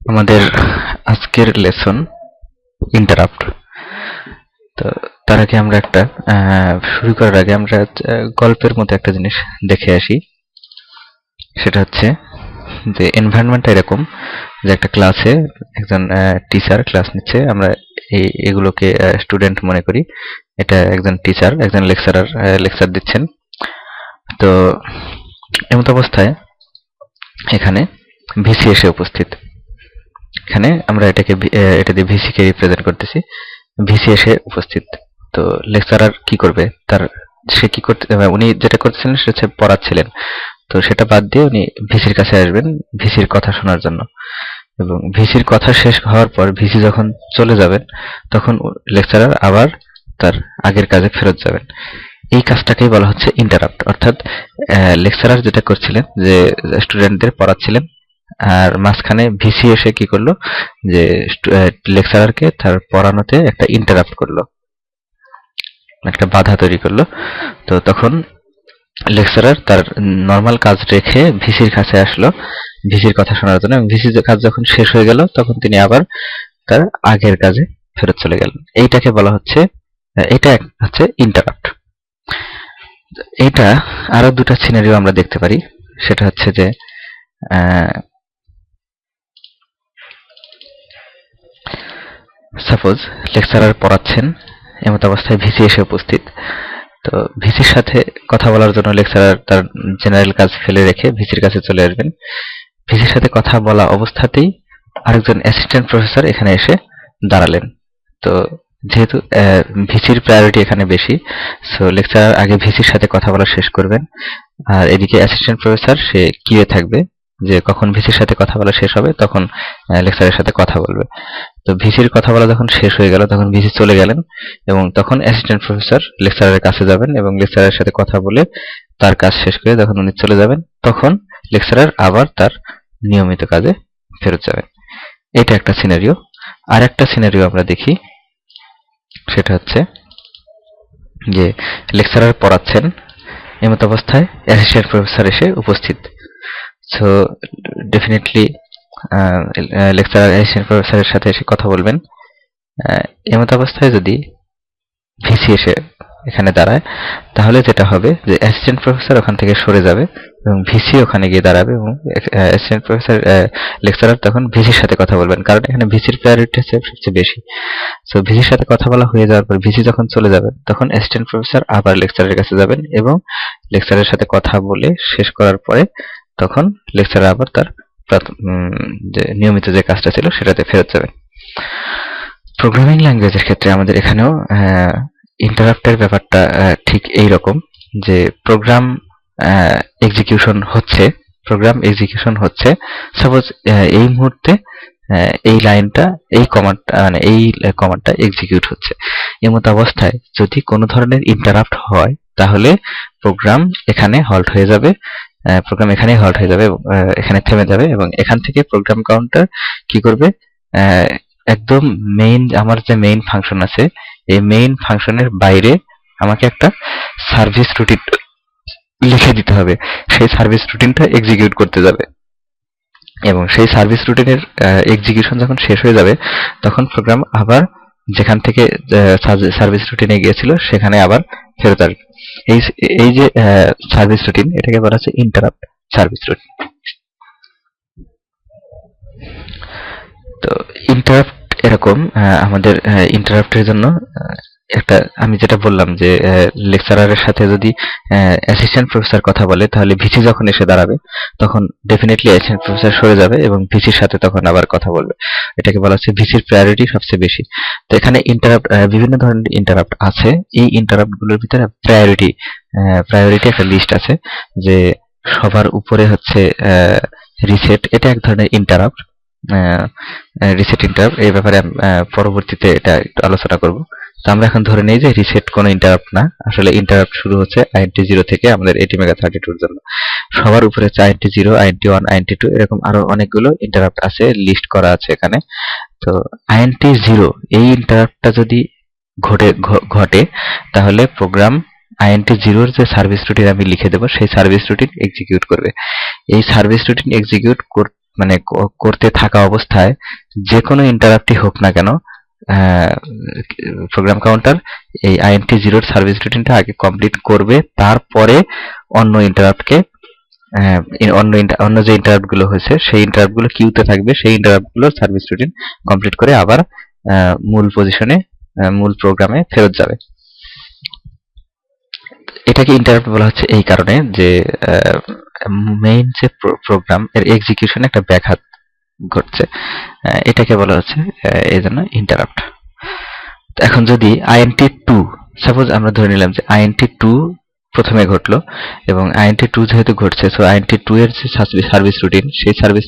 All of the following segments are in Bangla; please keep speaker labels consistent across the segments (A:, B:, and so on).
A: আমাদের আজকের লেসন ইন্টারাপ্ট। তো তার আগে আমরা একটা শুরু করার আগে আমরা গল্পের মতো একটা জিনিস দেখে আসি। সেটা হচ্ছে যে এনভায়রনমেন্টটা এরকম যে একটা ক্লাসে একজন টিচার ক্লাস নিচ্ছে, আমরা এগুলোকে স্টুডেন্ট মনে করি। এটা একজন টিচার, একজন লেকচারার লেকচার দিচ্ছেন। তো এমত অবস্থায় এখানে ভিসি এসে উপস্থিত। এখানে আমরা এটা দিয়ে ভিসি কে রিপ্রেজেন্ট করতেছি। ভিসি এসে উপস্থিত। তো লেকচারার কি করবে, সে কি করতে উনি যেটা করতেছিলেন সেটা হচ্ছে পড়াচ্ছিলেন। তো সেটা বাদ দিয়ে উনি ভিসির কাছে আসবেন ভিসির কথা শোনার জন্য, এবং ভিসির কথা শেষ হওয়ার পর ভিসি যখন চলে যাবেন তখন লেকচারার আবার তার আগের কাজে ফেরত যাবেন। এই কাজটাকেই বলা হচ্ছে ইন্টারাপ্ট। অর্থাৎ লেকচারার যেটা করছিলেন যে স্টুডেন্টদের পড়াচ্ছিলেন, আর মাঝখানে ভিসি এসে কি করলো যে লেকচারারকে তার পড়ানোতে একটা ইন্টারাপ্ট করলো, একটা বাধা তৈরি করলো। তো তখন লেকচারার তার নর্মাল কাজ রেখে ভিসির কাছে আসলো ভিসির কথা শোনার জন্য, এবং ভিসির কাজ যখন শেষ হয়ে গেল তখন তিনি আবার তার আগের কাজে ফেরত চলে গেলেন। এইটাকে বলা হচ্ছে, এটা হচ্ছে ইন্টারাপ্ট। এটা আরো দুটা সিনারিও আমরা দেখতে পারি। সেটা হচ্ছে যে সাপোজ লেকচারার পড়াচ্ছেন, এমত অবস্থায় ভিসি এসে উপস্থিত। তো ভিসির সাথে কথা বলার জন্য লেকচারার তার জেনারেল কাজ ফেলে রেখে ভিসির কাছে চলে আসবেন। ভিসির সাথে কথা বলা অবস্থাতেই আরেকজন অ্যাসিস্ট্যান্ট প্রফেসর এখানে এসে দাঁড়ালেন। তো যেহেতু ভিসির প্রায়োরিটি এখানে বেশি, সো লেকচারার আগে ভিসির সাথে কথা বলা শেষ করবেন, আর এদিকে অ্যাসিস্ট্যান্ট প্রফেসর সে কিয়ে থাকবে যে কখন ভিসির সাথে কথা বলা শেষ হবে তখন লেকচারের সাথে কথা বলবে। তো ভিসির কথা বলা যখন শেষ হয়ে গেল তখন ভিসি চলে গেলেন, এবং তখন অ্যাসিস্ট্যান্ট প্রফেসর লেকচারের কাছে যাবেন এবং লেকচারের সাথে কথা বলে তার কাজ শেষ করে যখন উনি চলে যাবেন তখন লেকচারার আবার তার নিয়মিত কাজে ফেরত যাবেন। এটা একটা সিনারিও। আর একটা সিনারিও আমরা দেখি, সেটা হচ্ছে যে লেকচারার পড়াচ্ছেন, এমত অবস্থায় অ্যাসিস্ট্যান্ট প্রফেসর এসে উপস্থিত। সো ডেফিনেটলি লেকচারার অ্যাসিস্ট্যান্ট প্রফেসরের সাথে এসে কথা বলবেন। এমত অবস্থায় যদি ভিসি এসে এখানে দাঁড়ায়, তাহলে যেটা হবে যে অ্যাসিস্ট্যান্ট প্রফেসর ওখান থেকে সরে যাবে এবং ভিসি ওখানে গিয়ে দাঁড়াবে, এবং অ্যাসিস্ট্যান্ট প্রফেসর লেকচারার তখন ভিসির সাথে কথা বলবেন, কারণ এখানে ভিসির প্রায়োরিটি হচ্ছে সবচেয়ে বেশি। সো ভিসির সাথে কথা বলা হয়ে যাওয়ার পর ভিসি যখন চলে যাবে তখন অ্যাসিস্ট্যান্ট প্রফেসর আবার লেকচারের কাছে যাবেন এবং লেকচারের সাথে কথা বলে শেষ করার পরে তখন লেকচারার আবার তার যে নিয়মিত যে কাজটা ছিল সেটাতে ফেরত যাবেন। প্রোগ্রামিং ল্যাঙ্গুয়েজের ক্ষেত্রে আমাদের এখানেও ইন্টারাপ্টের ব্যাপারটা ঠিক এই রকম, যে প্রোগ্রাম এক্সিকিউশন হচ্ছে সাপোজ এই মুহূর্তে এই লাইনটা, এই কমান্ডটা এক্সিকিউট হচ্ছে। এমত অবস্থায় যদি কোনো ধরনের ইন্টারাপ্ট হয় তাহলে প্রোগ্রাম এখানেই হল্ট হয়ে যাবে, এখানে থেমে যাবে, এবং এখান থেকে প্রোগ্রাম কাউন্টার কি করবে, একদম আমার যে মেইন ফাংশন আছে এই মেইন ফাংশনের বাইরে আমাকে একটা সার্ভিস রুটিন লিখে দিতে হবে। সেই সার্ভিস রুটিনটা এক্সিকিউট করতে যাবে, এবং সেই সার্ভিস রুটিনের এক্সিকিউশন যখন শেষ হয়ে যাবে তখন প্রোগ্রাম আবার যেখান থেকে সার্ভিস রুটিনে গিয়েছিল সেখানে আবার ফেরত আসবে। এই যে সার্ভিস রুটিন, এটাকে বলা হচ্ছে ইন্টারাপ্ট সার্ভিস রুটিন। তো ইন্টারাপ্ট এরকম, আমাদের ইন্টারাপ্টের জন্য একটা আমি যেটা বললাম যে লেকচারারের সাথে যদি অ্যাসিস্ট্যান্ট প্রফেসর কথা বলে তাহলে ভিসি যখন এসে দাঁড়াবে তখন ডেফিনেটলি অ্যাসিস্ট্যান্ট প্রফেসর সরে যাবে এবং ভিসির সাথে তখন আবার কথা বলবে। এটাকে বলা হচ্ছে ভিসির প্রায়োরিটি সবচেয়ে বেশি। তো এখানে ইন্টারাপ্ট, বিভিন্ন ধরনের ইন্টারাপ্ট আছে। এই ইন্টারাপ্ট গুলোর ভিতরে প্রায়োরিটি একটা লিস্ট আছে, যে সবার উপরে হচ্ছে রিসেট, এটা এক ধরনের ইন্টারাপ্ট। রিসেট ইন্টারাপ্ট এই ব্যাপারে পরবর্তীতে এটা একটু আলোচনা করব। তো আমরা এখন ধরে নেই যে রিসেট কোনো ইন্টারাপ্ট না, আসলে ইন্টারাপ্ট শুরু হচ্ছে INT0 থেকে আমাদের ATmega32 এর জন্য। সবার উপরে হচ্ছে INT0, INT1, INT2, এরকম আরো অনেকগুলো ইন্টারাপ্ট আছে, লিস্ট করা আছে এখানে। তো INT0 এই ইন্টারাপ্টটা যদি ঘটে তাহলে প্রোগ্রাম INT0 এর যে সার্ভিস রুটিন আমি লিখে দেবো সেই সার্ভিস রুটিন এক্সিকিউট করবে। এই সার্ভিস রুটিন এক্সিকিউট মানে করতে থাকা অবস্থায় যে কোনো ইন্টারাপ্টই হোক না কেন, প্রোগ্রাম কাউন্টার এই আইএনটি জিরোর সার্ভিস রুটিনটা আগে কমপ্লিট করবে, তারপরে অন্য ইন্টারাপ্টকে অন্য যে ইন্টারাপ্ট গুলো হয়েছে সেই ইন্টারাপ্ট গুলো কিউতে থাকবে, সেই ইন্টারাপ্ট গুলোর সার্ভিস রুটিন কমপ্লিট করে আবার মূল পজিশনে মূল প্রোগ্রামে ফেরত যাবে। এটাকে ইন্টারাপ্ট বলা হচ্ছে এই কারণে যে মেইন যে প্রোগ্রাম এর এক্সিকিউশনে একটা ব্যাঘাত ঘটছে, এটাকে বলা হচ্ছে এই জন্য ইন্টারাপ্ট। এখন যদি আইএনটি টু, সাপোজ আমরা ধরে নিলাম যে আইএনটি টু প্রথমে ঘটলো এবং আইএনটি টু যেহেতু ঘটছে, সো আইএনটি টু এর যে সার্ভিস রুটিন, সেই সার্ভিস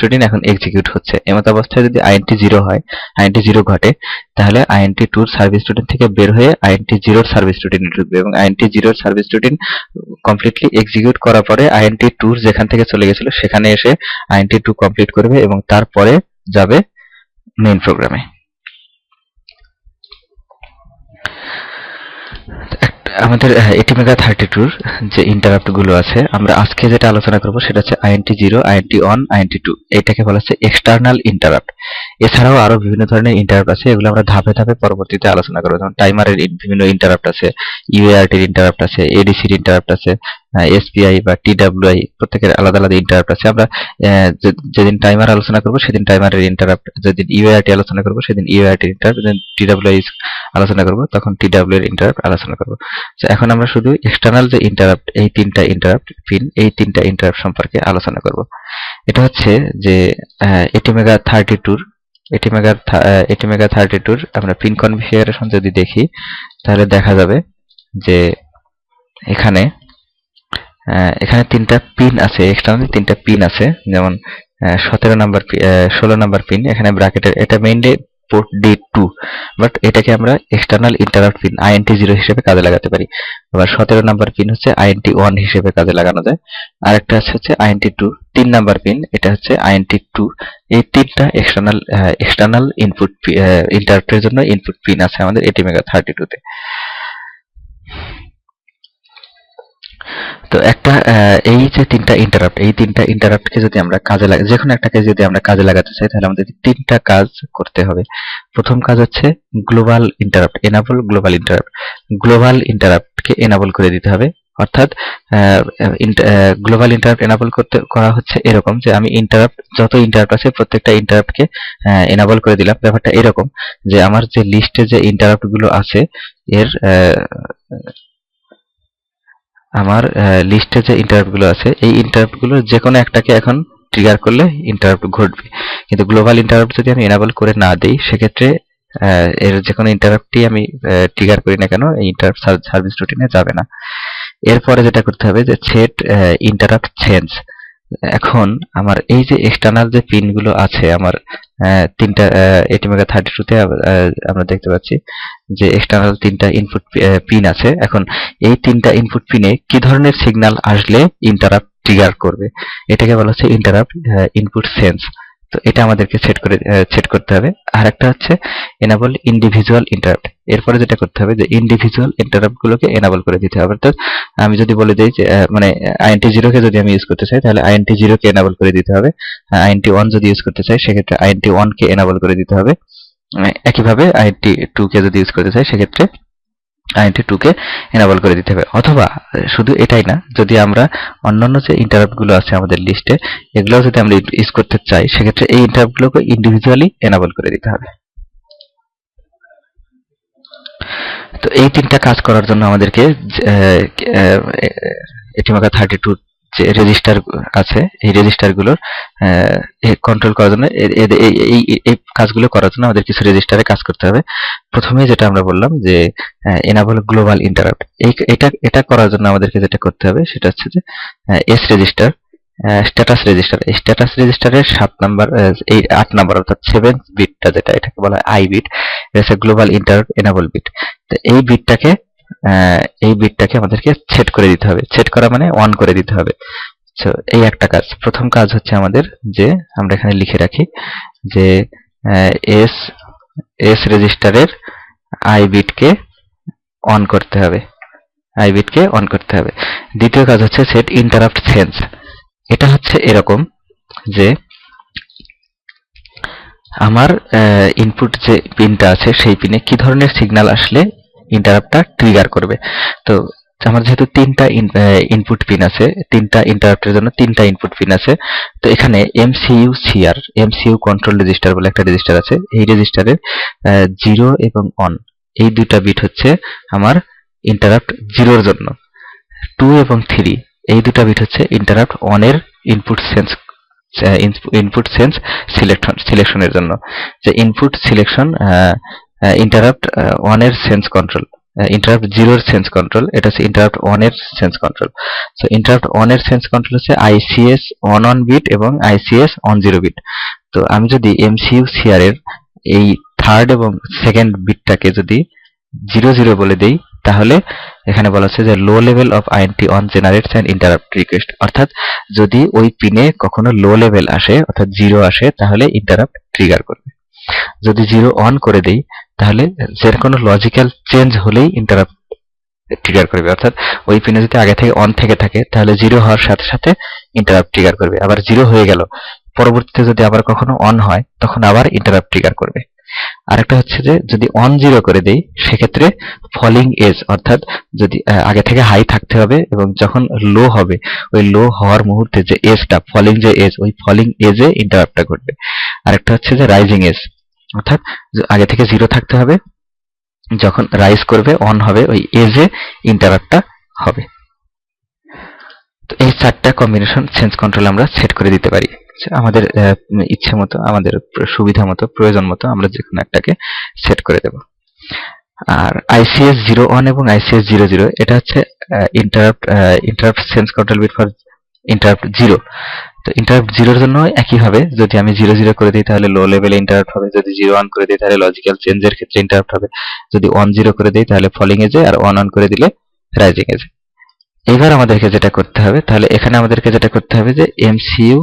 A: রুটিন এখন এক্সিকিউট হচ্ছে। এমত অবস্থায় যদি আইএনটি জিরো হয়, আইএনটি জিরো ঘটে, তাহলে আইএনটি টুর সার্ভিস রুটিন থেকে বের হয়ে আইএনটি জিরোর সার্ভিস রুটিনে ঢুকবে এবং আইএনটি জিরোর সার্ভিস রুটিন কমপ্লিটলি এক্সিকিউট করার পরে আইএনটি টুর যেখান থেকে চলে গেছিল সেখানে এসে আইএনটি টু কমপ্লিট করবে এবং তারপরে যাবে মেইন প্রোগ্রামে। আমাদের ATmega32 যে ইন্টারাপ্ট গুলো আছে, আমরা আজকে যেটা আলোচনা করব সেটা হচ্ছে INT zero, INT one, INT two. এটাকে বলা হচ্ছে এক্সটার্নাল ইন্টারাপ্ট। এছাড়াও আরো বিভিন্ন ধরনের ইন্টারাপ্ট আছে, এগুলো আমরা ধাপে ধাপে পরবর্তীতে আলোচনা করব। যেমন টাইমারের বিভিন্ন ইন্টারাপ্ট আছে, ইউএআরটির ইন্টারাপ্ট আছে, এডিসির ইন্টারাপ্ট আছে, এসপিআই বা টিডব্লিউআই, প্রত্যেকের আলাদা আলাদা ইন্টারাপ্ট আছে। আমরা যেদিন টাইমার আলোচনা করব সেদিন টাইমারের ইন্টারাপ্ট, যেদিন ইউএআরটি আলোচনা করব সেদিন ইউএআরটির ইন্টারাপ্ট, যেদিন টিডব্লিউআই আলোচনা করব তখন টিডব্লিউ এর ইন্টারাপ্ট আলোচনা করব। তো এখন আমরা শুধু এক্সটার্নাল যে ইন্টারাপ্ট, এই তিনটা ইন্টারাপ্ট পিন, এই তিনটা ইন্টারাপ্ট সম্পর্কে আলোচনা করব। এটা হচ্ছে যে ATmega32 আমরা পিন কনফিগারেশন যদি দেখি তাহলে দেখা যাবে যে এখানে তিনটা পিন আছে, এক্সটার্নাল তিনটা পিন আছে। যেমন 16 নাম্বার পিন এখানে ব্র্যাকেটের, এটা মেইনলি পোর্ট D2, বাট এটাকে আমরা external interrupt pin int zero হিসেবে কাজে লাগাতে পারি। আবার 17 নাম্বার পিন হচ্ছে আইএনটি ওয়ান হিসেবে কাজে লাগানো যায়। আরেকটা হচ্ছে আইএনটি টু, 3 নাম্বার পিন, এটা হচ্ছে আইএনটি টু। এই তিনটা এক্সটার্নাল ইনপুট ইন্টারাপ্টের জন্য ইনপুট পিন আছে আমাদের ATmega32 তে। তো একটা এই যে তিনটা ইন্টারাপ্ট, এই তিনটা ইন্টারাপ্টকে যদি আমরা কাজে লাগা, যে কোনো একটাকে যদি আমরা কাজে লাগাতে চাই তাহলে আমাদের তিনটা কাজ করতে হবে। প্রথম কাজ হচ্ছে global interrupt, enable global interrupt. Global ইন্টারাপ্টকে এনাবল করে দিতে হবে। অর্থাৎ গ্লোবাল ইন্টারাপ্ট এনাবল করা হচ্ছে এরকম যে আমি যত ইন্টারাপ্ট আছে প্রত্যেকটা ইন্টারাপ্টকে এনাবল করে দিলাম। ব্যাপারটা এরকম যে আমার যে লিস্টে যে ইন্টারাপ্ট গুলো আছে এর আমার লিস্টে যে ইন্টারাপ্ট গুলো আছে এই ইন্টারাপ্ট গুলো যে কোনো একটাকে এখন ট্রিগার করলে ইন্টারাপ্ট ঘটবে। কিন্তু গ্লোবাল ইন্টারাপ্ট যদি আমি এনাবল করে না দেই সেক্ষেত্রে এর যে কোনো ইন্টারাপ্টই আমি ট্রিগার করি না কেন এই ইন্টারাপ্ট সার্ভিস রুটিনে যাবে না। এরপরে যেটা করতে হবে যে সেট ইন্টারাপ্ট চেঞ্জ। এখন আমার এই যে এক্সটার্নাল যে পিন গুলো আছে আমার তিনটা ATmega32 তে আমরা দেখতে পাচ্ছি যে এক্সটার্নাল তিনটা ইনপুট পিন আছে। এখন এই তিনটা ইনপুট পিনে কি ধরনের সিগন্যাল আসলে ইন্টারাপ্ট ট্রিগার করবে, এটাকে বলা হচ্ছে ইন্টারাপ্ট ইনপুট সেন্স। তো এটা আমাদেরকে সেট করতে হবে। আর একটা হচ্ছে এনাবল ইন্ডিভিজুয়াল ইন্টারাপ্ট। এরপরে যেটা করতে হবে যে ইন্ডিভিজুয়াল ইন্টারাপ্ট গুলোকে এনাবল করে দিতে হবে। অর্থাৎ আমি যদি বলে দিই যে মানে আইএনটি জিরো কে যদি আমি ইউজ করতে চাই তাহলে আইএনটি জিরো কে এনাবল করে দিতে হবে। আইএনটি ওয়ান যদি ইউজ করতে চাই সেক্ষেত্রে আইএনটি ওয়ান কে এনাবল করে দিতে হবে। একইভাবে আইএনটি টু কে যদি ইউজ করতে চাই সেক্ষেত্রে আইএনটি টু কে এনাবল করে দিতে হবে। অথবা শুধু এটাই না, যদি আমরা অন্যান্য যে ইন্টারাপ্ট গুলো আছে আমাদের লিস্টে এগুলো যদি আমরা ইউজ করতে চাই সেক্ষেত্রে এই ইন্টারাপ্ট গুলোকে ইন্ডিভিজুয়ালি এনাবল করে দিতে হবে। তো এই তিনটা কাজ করার জন্য আমাদেরকে ATmega32 যে রেজিস্টার আছে এই রেজিস্টার গুলোর কন্ট্রোল করার জন্য এই কাজগুলো করার জন্য আমাদের কিছু রেজিস্টারে কাজ করতে হবে। প্রথমে যেটা আমরা বললাম যে এনাবল গ্লোবাল ইন্টারাপ্ট, এটা করার জন্য আমাদেরকে যেটা করতে হবে সেটা হচ্ছে যে এস রেজিস্টার, স্ট্যাটাস রেজিস্টার। এই স্ট্যাটাস রেজিস্টারের 7 নাম্বার এই 8 নাম্বার অর্থাৎ 7th বিটটা যেটা এটাকে বলা হয় আই বিট, এটা হচ্ছে গ্লোবাল ইন্টারাপ্ট এনাবল বিট। তো এই বিটটাকে আমাদেরকে সেট করে দিতে হবে। সেট করা মানে অন করে দিতে হবে। তো এই একটা কাজ। প্রথম কাজ হচ্ছে আমাদের যে আমরা এখানে লিখে রাখি যে এস রেজিস্টারের আই বিটকে অন করতে হবে। দ্বিতীয় কাজ হচ্ছে সেট ইন্টারাপ্ট চেঞ্জ। এটা হচ্ছে এরকম যে আমার ইনপুট যে পিনটা আছে সেই পিনে কি ধরনের সিগন্যাল আসলে ইন্টারাপ্টটা ট্রিগার করবে। তো আমার যেহেতু তিনটা ইনপুট পিন আছে, তিনটা ইন্টারাপ্টের জন্য তিনটা ইনপুট পিন আছে, তো এখানে এমসিইউ কন্ট্রোল রেজিস্টার বলে একটা রেজিস্টার আছে। এই রেজিস্টারের 0 এবং অন এই দুইটা বিট হচ্ছে আমার ইন্টারাপ্ট 0 এর জন্য। 2 এবং 3 এই দুটা বিট হচ্ছে ইন্টারাপ্ট অন এর ইনপুট সেন্স সিলেকশনের জন্য। যে ইনপুট সিলেকশন ইন্টারাপ্ট অন এর সেন্স কন্ট্রোল, ইন্টারাপ্ট 0 এর সেন্স কন্ট্রোল, এটা হচ্ছে ইন্টারাপ্ট অন এর sense control. So interrupt on এর সেন্স কন্ট্রোল হচ্ছে আইসিএস অন বিট এবং আইসিএস অন 0 বিট। তো আমি যদি এমসিইউ সিআর এর এই থার্ড এবং সেকেন্ড বিটটাকে যদি 00 বলে দেই, তাহলে এখানে বলা হচ্ছে যে low level of int on generates an interrupt request. অর্থাৎ যদি ওই পিনে কখনো লো লেভেল আসে অর্থাৎ 0 আসে তাহলে ইন্টারাপ্ট ট্রিগার করবে। যদি 0 অন করে দেই তাহলে যে কোনো লজিক্যাল চেঞ্জ হলেই ইন্টারাপ্ট ট্রিগার করবে। অর্থাৎ ওই পিনে যদি আগে থেকে অন থেকে থাকে তাহলে 0 হওয়ার সাথে সাথে ইন্টারাপ্ট ট্রিগার করবে। আবার 0 হয়ে গেল, পরবর্তীতে যদি আবার কখনো অন হয় তখন আবার ইন্টারাপ্ট ট্রিগার করবে। আরেকটা হচ্ছে যে যদি অন 0 করে দেই সেক্ষেত্রে ফলিং এজ, অর্থাৎ যদি আগে থেকে হাই থাকতে হবে এবং যখন লো হবে ওই লো হওয়ার মুহূর্তে যে এজটা ফলিং যে এজ, ওই ফলিং এজে ইন্টারাপ্টটা ঘটবে। আরেকটা হচ্ছে যে রাইজিং এজ, অর্থাৎ আগে থেকে 0 থাকতে হবে, যখন রাইজ করবে অন হবে ওই এজে ইন্টারাপ্টটা হবে। তো এই চারটা কম্বিনেশন সেন্স কন্ট্রোল আমরা সেট করে দিতে পারি। আমাদের ইচ্ছে মতো, আমাদের সুবিধা মতো, প্রয়োজন মতো আমরা যে কোনো একটাকে সেট করে দেব। আর আইসিএস 01 এবং আইসিএস 00 এটা হচ্ছে interrupt sense control bit for interrupt 0। তো ইন্টারাপ্ট 0 এর জন্য একইভাবে যদি আমি 00 করে দিই তাহলে লো লেভেলে ইন্টারাপ্ট হবে, যদি 01 করে দিই তাহলে লজিক্যাল চেঞ্জের ক্ষেত্রে ইন্টারাপ্ট হবে, যদি 10 করে দিই তাহলে ফলিং এজে, আর অন করে দিলে রাইজিং এজে। এবার আমাদেরকে যেটা করতে হবে, তাহলে এখানে আমাদেরকে যেটা করতে হবে যে এমসিইউ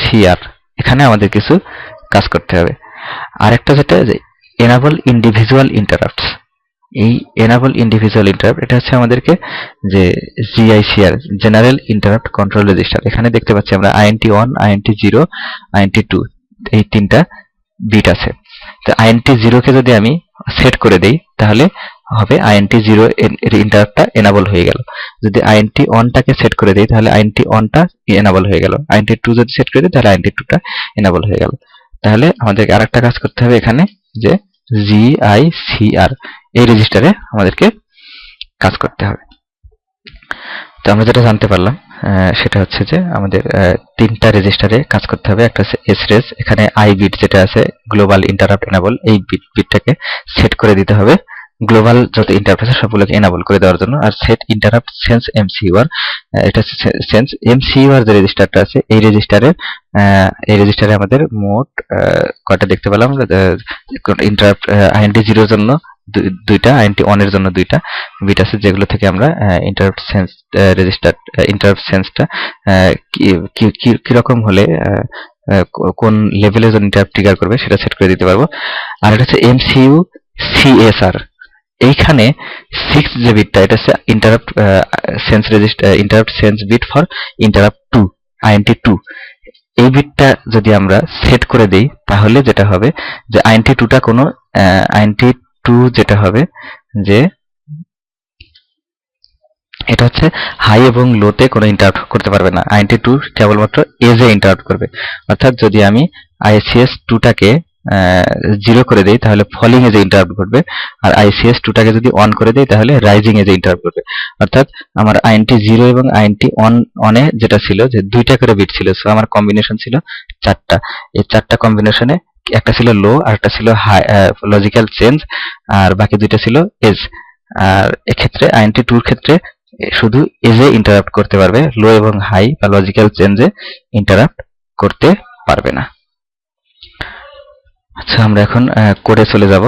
A: সিআর, এখানে আমাদের কিছু কাজ করতে হবে। আরেকটা যেটা যে এনাবল ইন্ডিভিজুয়াল ইন্টারাপ্টস, এই এনাবল ইন্ডিভিজুয়াল ইন্টারাপ্ট এটা হচ্ছে আমাদেরকে যে জিআইসিআর জেনারেল ইন্টারাপ্ট কন্ট্রোল রেজিস্টার, এখানে দেখতে পাচ্ছি আমরা আইএনটি 1, আইএনটি 0, আইএনটি 2 এই তিনটা বিট আছে। তো আইএনটি 0 কে যদি আমি সেট করে দেই তাহলে হবে আইএনটি 0 এর ইন্টারাপ্টটা এনাবল হয়ে গেল। যদি আইএনটি অনটাকে সেট করে দেই তাহলে আইএনটি অনটা এনাবল হয়ে গেল। আইএনটি 2 যদি সেট করে দিই তাহলে আইএনটি 2টা এনাবল হয়ে গেল। তাহলে আমাদেরকে আরেকটা কাজ করতে হবে এখানে যে জিআইসিআর এই রেজিস্টারে আমাদেরকে কাজ করতে হবে। তো আমরা যেটা জানতে পারলাম সেটা হচ্ছে যে আমাদের তিনটা রেজিস্টারে কাজ করতে হবে। একটা হচ্ছে এসরেজ, এখানে আই বিট যেটা আছে গ্লোবাল ইন্টারাপ্ট এনাবল, এই বিটটাকে সেট করে দিতে হবে গ্লোবাল যত ইন্টারাপ্ট আছে সবগুলোকে এনাবল করে দেওয়ার জন্য। আর সেট ইন্টারাপ্ট সেন্স এমসিইউআর, এটা সেন্স এমসিইউআর যে রেজিস্টারটা আছে এই রেজিস্টারে আমাদের মোট কয়টা দেখতে পেলাম, ইন্টারাপ্ট আইএনটি 0 এর জন্য দুইটা, আইএনটি অন এর জন্য দুইটা বিট আছে, যেগুলো থেকে আমরা ইন্টারাপ্ট সেন্স রেজিস্টার ইন্টারাপ্ট সেন্সটা কিরকম হলে কোন লেভেলের জন্য ইন্টারাপ্ট ট্রিগার করবে সেটা সেট করে দিতে পারবো। আর এটা হচ্ছে এমসিইউ সিএসআর, এইখানে 6 যে বিটটা এটা হচ্ছে interrupt sense register interrupt sense bit for interrupt 2 INT 2। এই বিটটা যদি আমরা সেট করে দেই তাহলে যেটা হবে যে আইএনটি 2টা কোনো আইএনটি 2 যেটা হবে যে এটা হচ্ছে হাই এবং লোতে কোনো ইন্টারাপ্ট করতে পারবে না, আইএনটি 2 কেবলমাত্র এজে ইন্টারাপ্ট করবে। অর্থাৎ যদি আমি আইসিএস 2টাকে 0 করে দেই তাহলে ফলিং এজে ইন্টারাপ্ট ঘটবে, আর আইসিএস 2টাকে যদি অন করে দেই তাহলে রাইজিং এজে ইন্টারাপ্ট ঘটবে। অর্থাৎ আমার আইএনটি 0 এবং আইএনটি অনে যেটা ছিল যে দুইটা করে বিট ছিল, সো আমার কম্বিনেশন ছিল 4টা। এই 4টা কম্বিনেশনে একটা ছিল লো, আর একটা ছিল হাই লজিক্যাল চেঞ্জ, আর বাকি দুইটা ছিল এজ। আর এক্ষেত্রে আইএনটি 2 এর ক্ষেত্রে শুধু এজে ইন্টারাপ্ট করতে পারবে, লো এবং হাই বা লজিক্যাল চেঞ্জে ইন্টারাপ্ট করতে পারবে না। আচ্ছা, আমরা এখন কোডে চলে যাব।